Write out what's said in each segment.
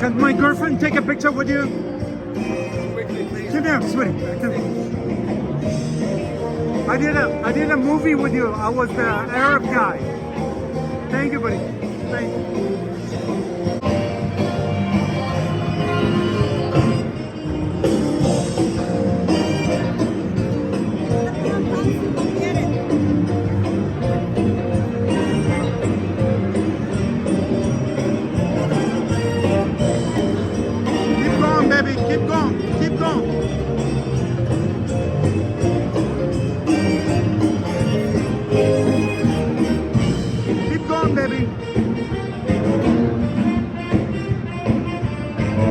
Can my girlfriend take a picture with you? Come here, sweetie. I did a movie with you. I was the Arab guy. Thank you, buddy. Thank you. Keep going, baby. Keep going. Keep going. Keep going, baby.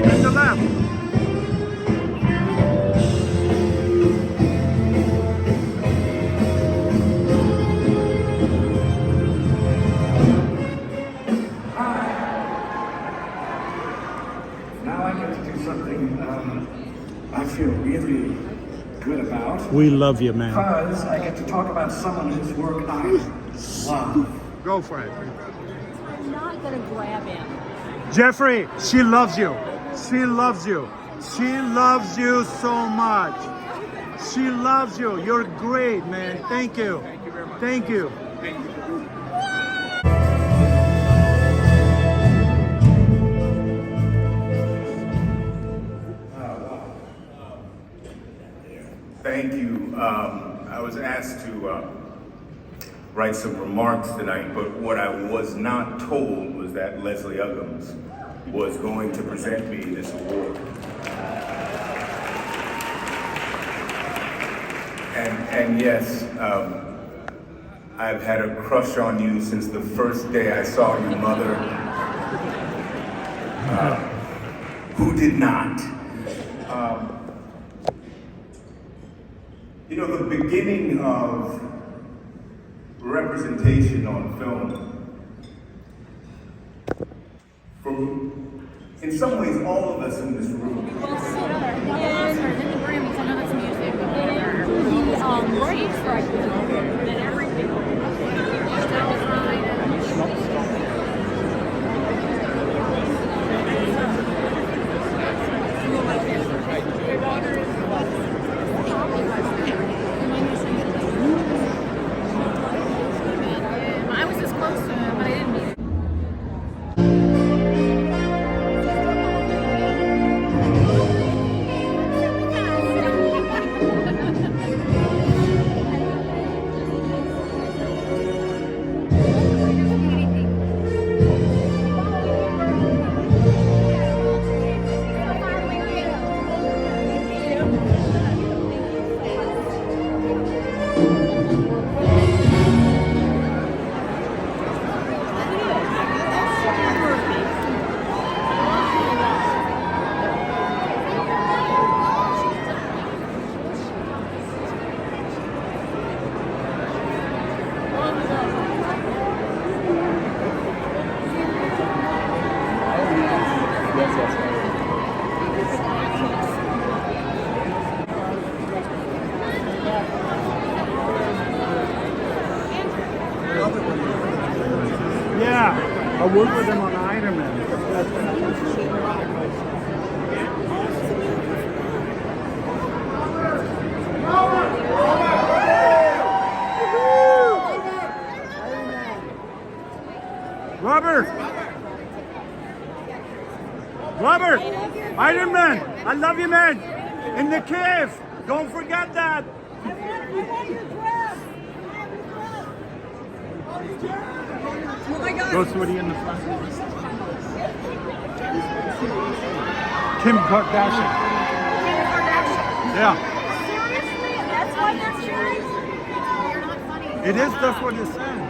And the left. Now I get to do something I feel really good about. We love you, man. Because I get to talk about someone whose work I love. Go for it. I'm not gonna grab him. Jeffrey, she loves you. She loves you. She loves you so much. She loves you. You're great, man. Thank you. Thank you. Thank you. I was asked to write some remarks tonight, but what I was not told was that Leslie Uggams was going to present me this award. And yes, I've had a crush on you since the first day I saw you, Mother. Who did not? You know, the beginning of representation on film, in some ways, all of us in this room. Well, Oscars and the Grammys, I know that's music, but the rights for and everything. I was this close to him, but I didn't meet him. Yeah, I worked with him on Iron Man. Robert! Robert! Iron Man! I love you, man! In the cave! Don't forget that! I want your dress. Oh my God. Go sweetie in the front. Kim Kardashian. Yeah. Seriously? That's why they're cheering? You're not funny. It is, that's what you're saying.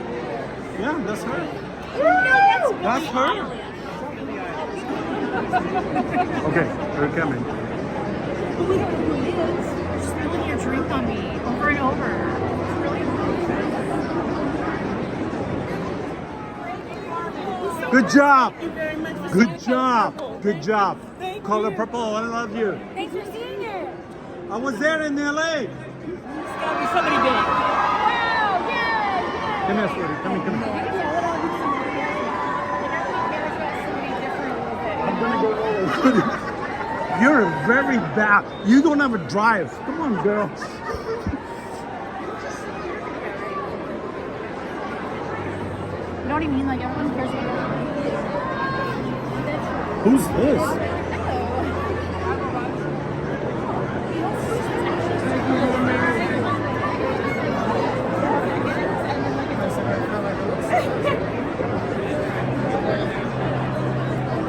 Yeah, that's her. That's her. Okay, they're coming. But we don't know who it is. You're spilling your drink on me over and over. It's really annoying. Good job. Thank you very much for Good saying job. purple. Good job. Thank Color you. purple, I love you. Thanks for seeing it. I was there in LA. It's gotta be somebody big. Wow, yeah. Come here, sweetie. Come here, come here. I can tell it all. I'm gonna go over You're very bad. You don't have a drive. Come on, girl. You know what I mean? Like everyone cares about Who's this?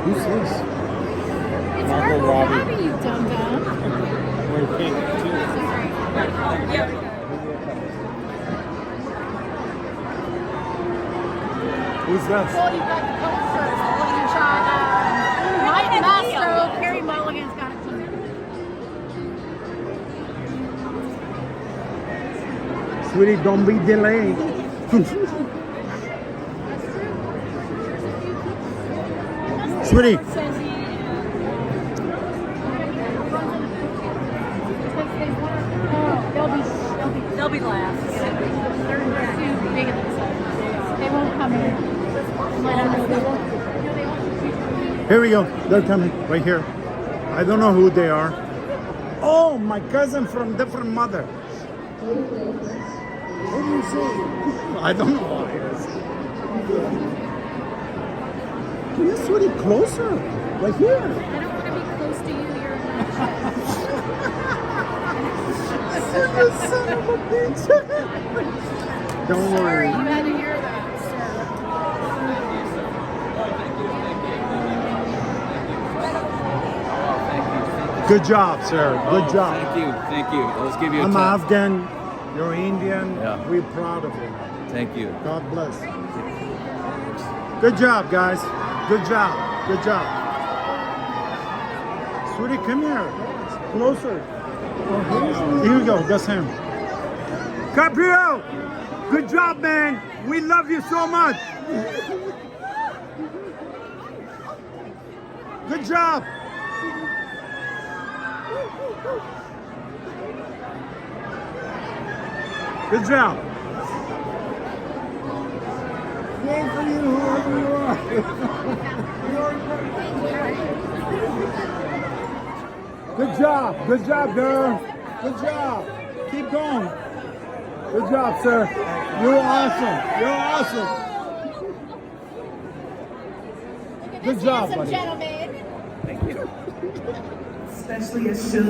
Who's this? It's Margot Margot Robbie. Robbie, you dum-dum. We're pink too. Sorry. Who's this? Well, you've got the posters. Lady China. Mike Mastro. Carrie Mulligan's got it too. Sweetie, don't be delayed. Sweetie. They'll be last. They're too big of themselves. They won't come in. Here we go. They're coming right here. I don't know who they are. Oh, my cousin from different mother. What do you say? I don't know why it is. Can you sweetie closer? Right here. I don't want to be close to you. You're You son of a bitch. Don't sorry. worry. You had to hear that, Good job, sir. Good job. Thank you. Let's give you a I'm clap. Afghan. You're Indian. Yeah. We're proud of you. Thank you. God bless. Good job, guys. Good job. Good job. Sweetie, come here. Closer. Here we go. That's him. Caprio! Good job, man. We love you so much. Good job. Good job. Yay for you, whoever you are. Good job. Good job, girl. Good job. Keep going. Good job, sir. You're awesome. You're awesome. Good job, buddy. Especially as should.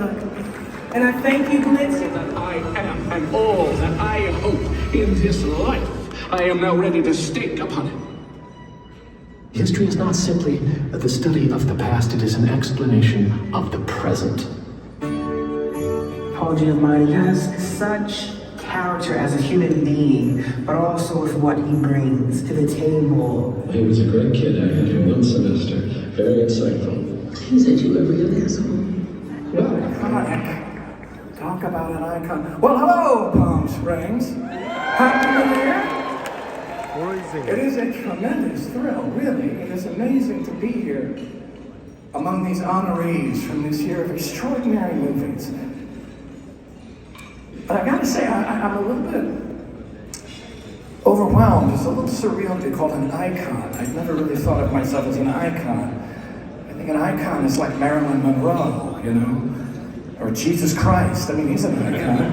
And I thank you, Blitz. That I am and all that I hope in this life, I am now ready to stake upon it. History is not simply the study of the past, it is an explanation of the present. Paul Giamatti has such character as a human being, but also with what he brings to the table. He was a great kid. I had him one semester. Very insightful. He said you were a real asshole. Well, come on. Talk about an icon. Well, hello, Palm Springs. Happy New Year. It is a tremendous thrill, really. It is amazing to be here among these honorees from this year of extraordinary movies. But I gotta say, I'm a little bit overwhelmed. It's a little surreal to be called an icon. I've never really thought of myself as an icon. I think an icon is like Marilyn Monroe, you know? Or Jesus Christ. I mean, he's an icon.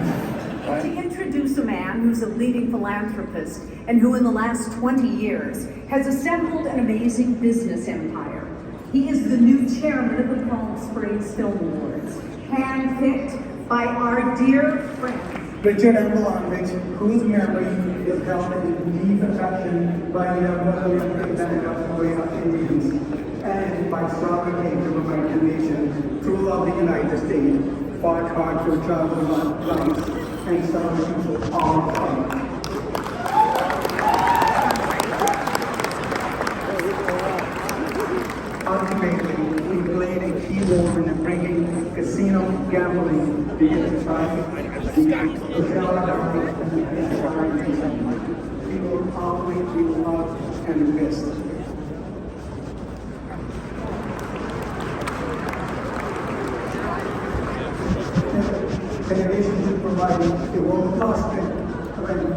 Right? To introduce a man who's a leading philanthropist and who in the last 20 years has assembled an amazing business empire. He is the new chairman of the Palm Springs Film Awards, handpicked by our dear friend Richard Ambulance, whose memory is held in deep affection by the Muslim Indians and by sovereign nation of our nation, through of the United States, fought hard for travel rights and salvation for all time. Ultimately, we played a key role in bringing casino gambling to the society. We will always be loved and missed. In addition to providing a world-class event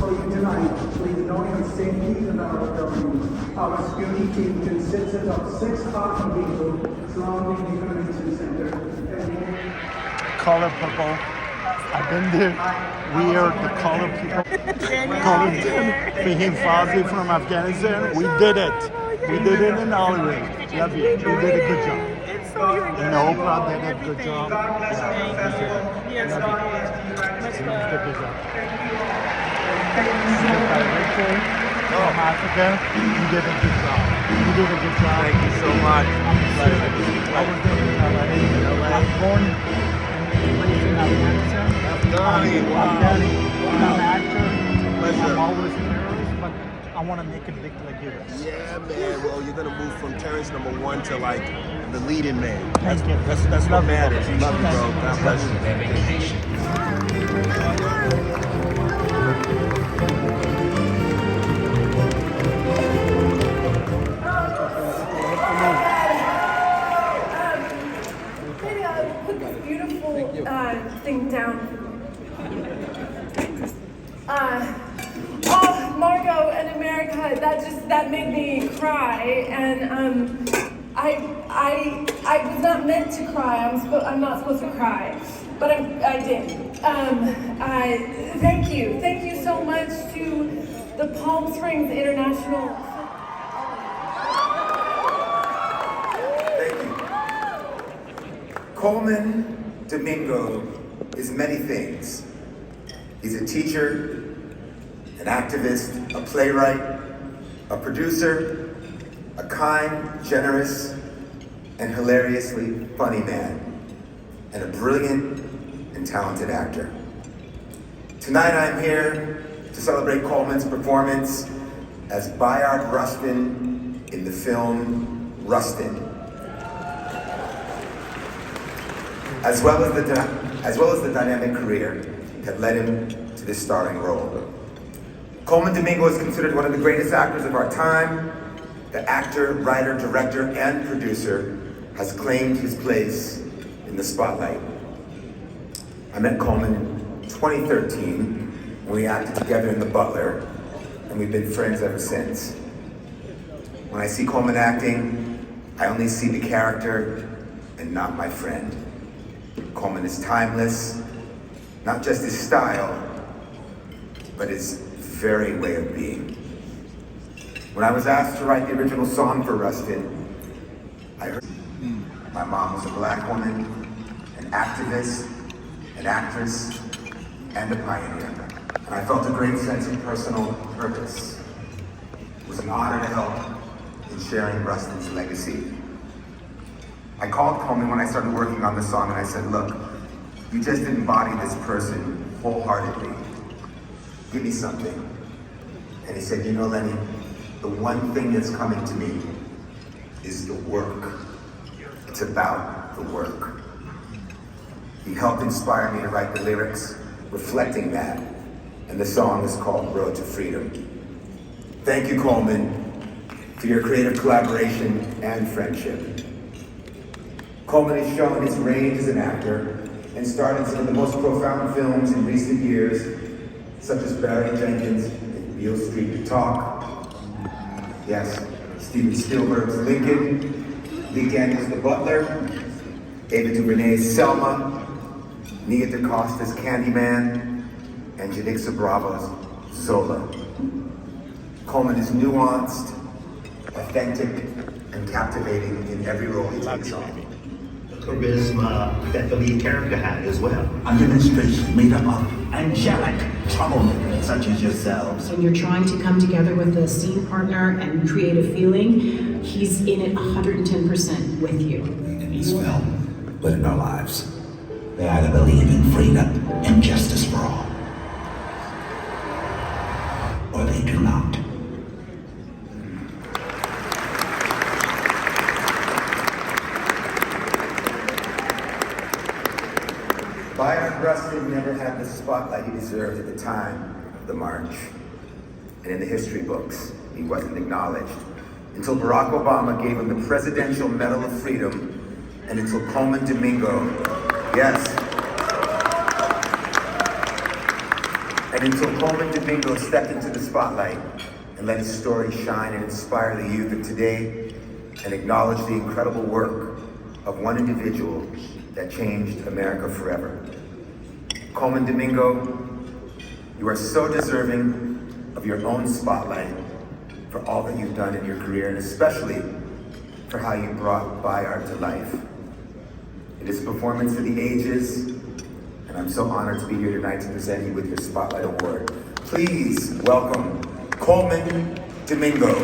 for you tonight, please knowing the safety of our building. Our security team consisted of 6 armed people surrounding the convention center. Color purple. I've been there. We are the color people. Color Fahim Fazli from Afghanistan. We did it. We did it in Hollywood. Love you. You did a good job. And Oprah did a good job. Yeah, Yes, love you. much You love. did a good job. From Africa, you did a good job. You did a good job. Thank you so much. I was there in LA. I was born and raised in Afghanistan. Afghani. I'm an actor. I'm always terrorist, but I want to make it big like you guys. Yeah, man. Well, you're gonna move from terrorist #1 to like the leading man. Thank you. That's what matters. Love you, bro. Thank God bless you. Put this beautiful thing down. Oh, Margot and America, that made me cry, and I was not meant to cry. I'm not supposed to cry, but I did. Thank you so much to the Palm Springs International. Thank you. Coleman Domingo is many things. He's a teacher, an activist, a playwright, a producer, a kind, generous, and hilariously funny man, and a brilliant and talented actor. Tonight I'm here to celebrate Coleman's performance as Bayard Rustin in the film Rustin, as well as the dynamic career that led him to this starring role. Coleman Domingo is considered one of the greatest actors of our time. The actor, writer, director, and producer has claimed his place in the spotlight. I met Coleman in 2013 when we acted together in The Butler, and we've been friends ever since. When I see Coleman acting, I only see the character and not my friend. Coleman is timeless, not just his style, but his very way of being. When I was asked to write the original song for Rustin, I heard my mom was a black woman, an activist, an actress, and a pioneer. And I felt a great sense of personal purpose. It was an honor to help in sharing Rustin's legacy. I called Coleman when I started working on the song and I said, look, you just embody this person wholeheartedly. Give me something. And he said, you know, Lenny, the one thing that's coming to me is the work. It's about the work. He helped inspire me to write the lyrics reflecting that, and the song is called Road to Freedom. Thank you, Coleman, for your creative collaboration and friendship. Coleman has shown his range as an actor and starred in some of the most profound films in recent years, such as Barry Jenkins' Beale Street to Talk. Yes, Steven Spielberg's Lincoln, Lee Daniels' The Butler, Ava DuVernay's Selma, Nia DaCosta's Candyman, and Janixa Bravo's Zola. Coleman is nuanced, authentic, and captivating in every role he takes on. Charisma that the lead character had as well. A demonstration made up of angelic troublemakers such as yourselves. When you're trying to come together with a scene partner and create a feeling, he's in it 110% with you. In these films, but in our lives, they either believe in freedom and justice for all, or they do not. Bayard Rustin never had the spotlight he deserved at the time of the march. And in the history books, he wasn't acknowledged until Barack Obama gave him the Presidential Medal of Freedom, and until Coleman Domingo, yes, And until Coleman Domingo stepped into the spotlight and let his story shine and inspire the youth of today and acknowledge the incredible work of one individual that changed America forever. Coleman Domingo, you are so deserving of your own spotlight for all that you've done in your career, and especially for how you brought By Art to life. It is a performance for the ages, and I'm so honored to be here tonight to present you with your Spotlight Award. Please welcome Coleman Domingo.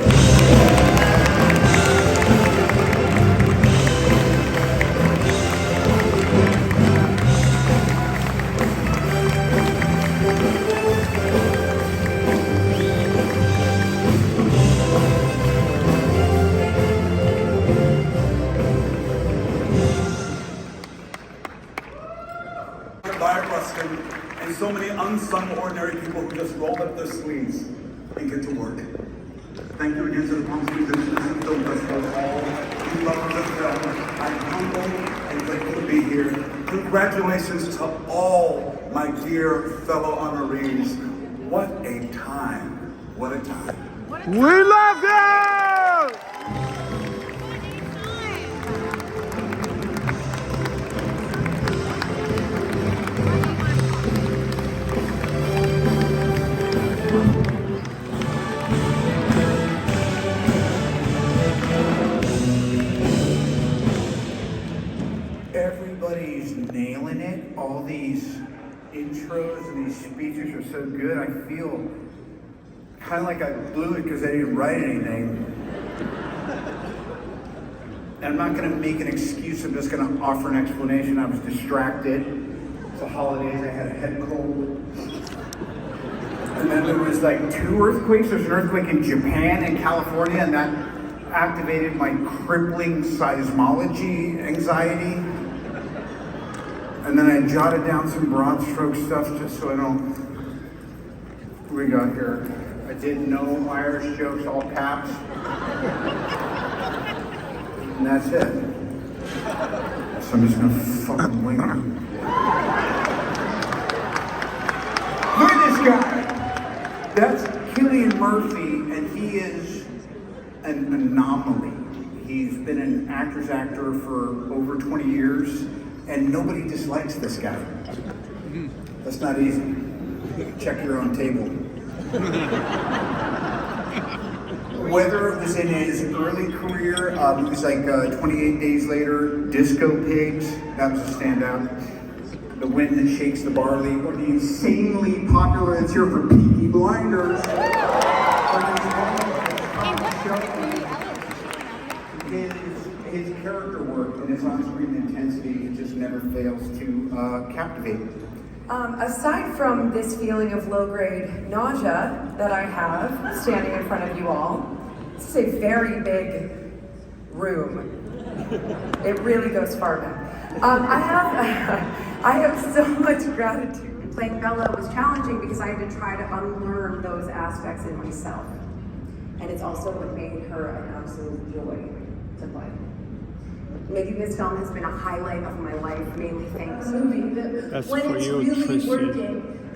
And so many unsung ordinary people who just roll up their sleeves and get to work. Thank you again to the Palm Springs International Film Festival, all you lovers of film. I'm humbled and grateful to be here. Congratulations to all my dear fellow honorees. What a time. What a time. We love you! Everybody's nailing it. All these intros and these speeches are so good. I feel kind of like I blew it because I didn't write anything. And I'm not going to make an excuse. I'm just going to offer an explanation. I was distracted. It's the holidays. I had a head cold. And then there was like 2 earthquakes. There's an earthquake in Japan and California, and that activated my crippling seismology anxiety. And then I jotted down some broad stroke stuff just so I don't. What do we got here? I did no Irish jokes, all caps. And that's it. So I'm just gonna fucking wing it. Look at this guy! That's Cillian Murphy, and he is an anomaly. He's been an actor for over 20 years, and nobody dislikes this guy. That's not easy. Check your own table. Whether it was in his early career, it was like 28 Days Later, Disco Pigs, that was a standout. The Wind That Shakes the Barley, or the insanely popular, it's here for Peaky Blinders. His character work and his on-screen intensity, it just never fails to captivate. Aside from this feeling of low-grade nausea that I have standing in front of you all, this is a very big room. It really goes far back. I have so much gratitude. Playing Bella was challenging because I had to try to unlearn those aspects in myself. And it's also what made her an absolute joy to play. Making this film has been a highlight of my life, mainly thanks to movie. That's when for it's you, really Tracy. working,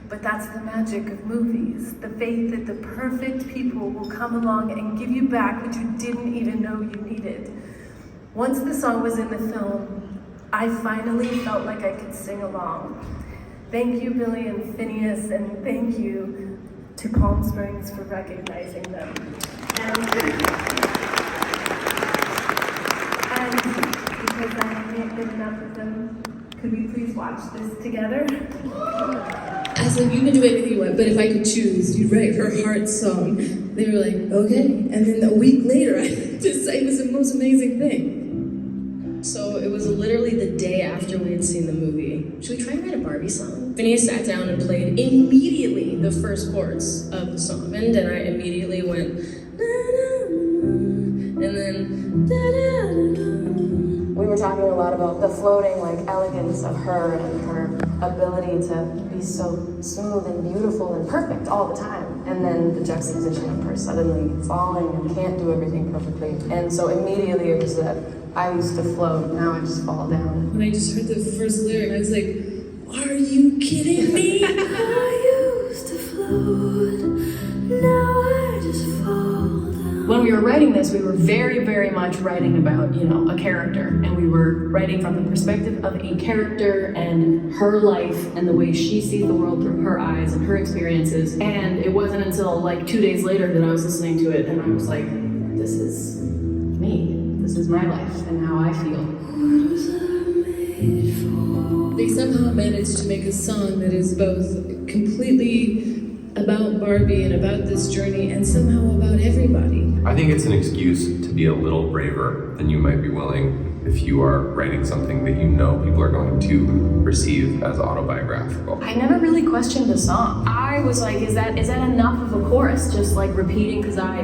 but that's the magic of movies. The faith that the perfect people will come along and give you back what you didn't even know you needed. Once the song was in the film, I finally felt like I could sing along. Thank you, Billy and Phineas, and thank you to Palm Springs for recognizing them. And because I can't get enough of them, could we please watch this together? I was like, you can do anything you want, but if I could choose, you'd write her heart song. They were like, okay. And then a week later, I just sang this most amazing thing. So it was literally the day after we had seen the movie. Should we try and write a Barbie song? Phineas sat down and played immediately the first chords of the song. And then I immediately went, and then, we were talking a lot about the floating, like, elegance of her and her ability to be so smooth and beautiful and perfect all the time. And then the juxtaposition of her suddenly falling and can't do everything perfectly. And so immediately it was that I used to float, now I just fall down. When I just heard the first lyric, I was like, are you kidding me? When we were writing this, we were very, very much writing about, a character. And we were writing from the perspective of a character and her life and the way she sees the world through her eyes and her experiences. And it wasn't until like 2 days later that I was listening to it and I was like, this is me. This is my life and how I feel. They somehow managed to make a song that is both completely about Barbie and about this journey and somehow about everybody. I think it's an excuse to be a little braver than you might be willing if you are writing something that you know people are going to receive as autobiographical. I never really questioned the song. I was like, is that enough of a chorus? Just like repeating cause I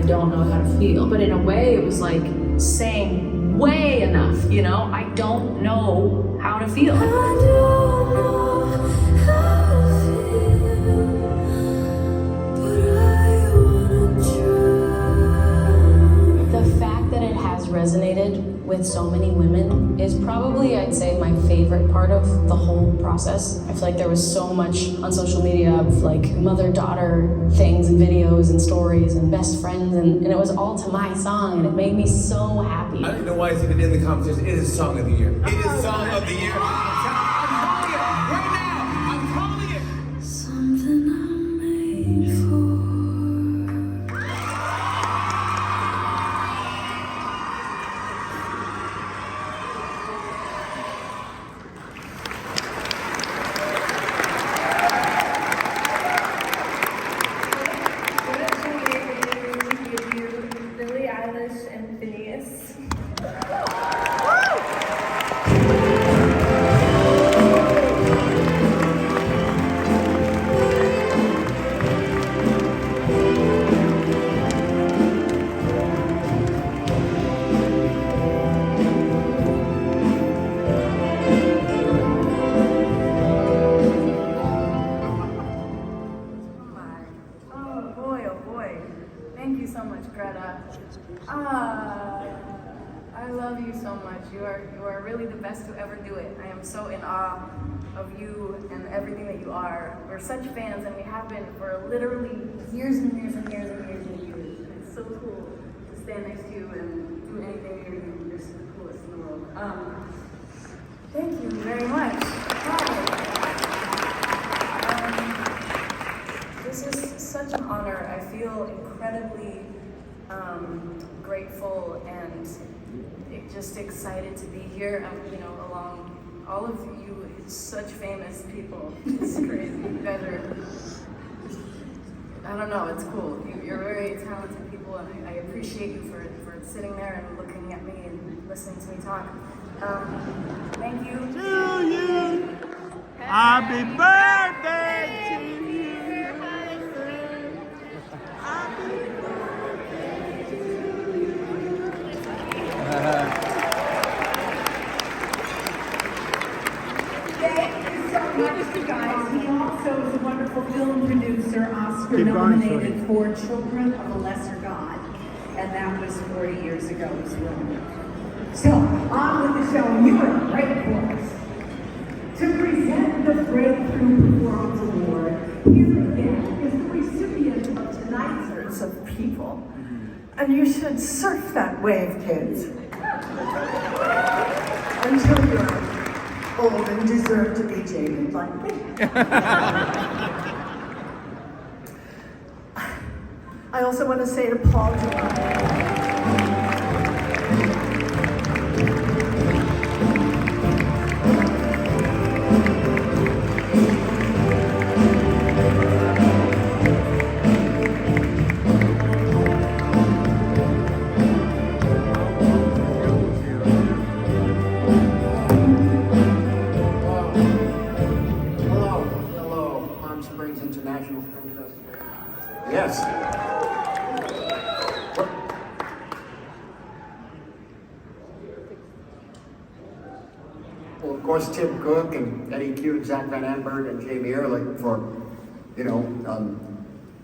don't know how to feel. But in a way it was like saying way enough, I don't know how to feel. Resonated with so many women is probably, I'd say, my favorite part of the whole process. I feel like there was so much on social media of like mother-daughter things and videos and stories and best friends and it was all to my song and it made me so happy. I don't know why it's even in the competition. It is Song of the Year. It is Song of the Year. I'm calling it right now. I'm calling it. Something I'm made for. I love you so much. You are really the best to ever do it. I am so in awe of you and everything that you are. We're such fans and we have been for literally years and years and years and years and years. And it's so cool to stand next to you and do anything near you. You're just the coolest in the world. Thank you very much. This is such an honor. I feel incredibly grateful and just excited to be here. Along all of you, such famous people. It's crazy. You guys are, I don't know, it's cool. You're very talented people, and I appreciate you for sitting there and looking at me and listening to me talk. Thank you. To you. Happy birthday to you. Thank you so much, you guys. He also is a wonderful film producer, Oscar nominated for Children of a Lesser God, and that was 40 years ago as well. So, on with the show, you are great for us. To present the Breakthrough Performance Award, here again is the recipient of tonight's Of people. And you should surf that wave, kids. Until you're old and deserve to be jaded like me. I also want to say to Paul Yes. Well, of course, Tim Cook and Eddie Q and Zach Van Amberg and Jamie Ehrlich for,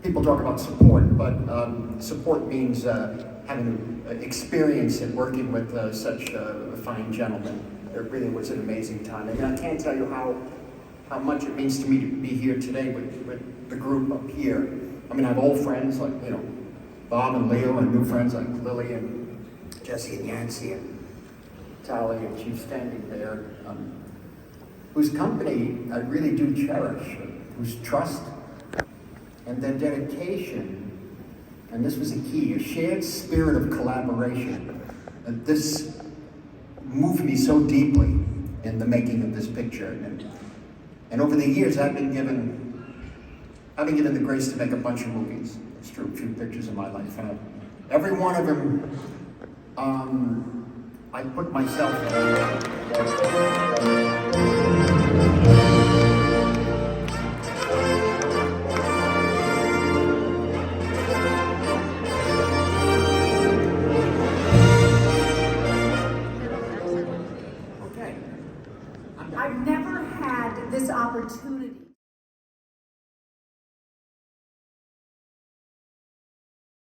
people talk about support, but support means having experience in working with such fine gentlemen. It really was an amazing time. I mean, I can't tell you how how much it means to me to be here today with the group up here. I mean, I have old friends like, you know, Bob and Leo, and new friends like Lily and Jesse and Yancy and Tally and Chief standing there, whose company I really do cherish, whose trust and their dedication, and this was a key, a shared spirit of collaboration. And this moved me so deeply in the making of this picture. And over the years, I've been given the grace to make a bunch of movies. It's true, a few pictures in my life. And every one of them, I put myself in.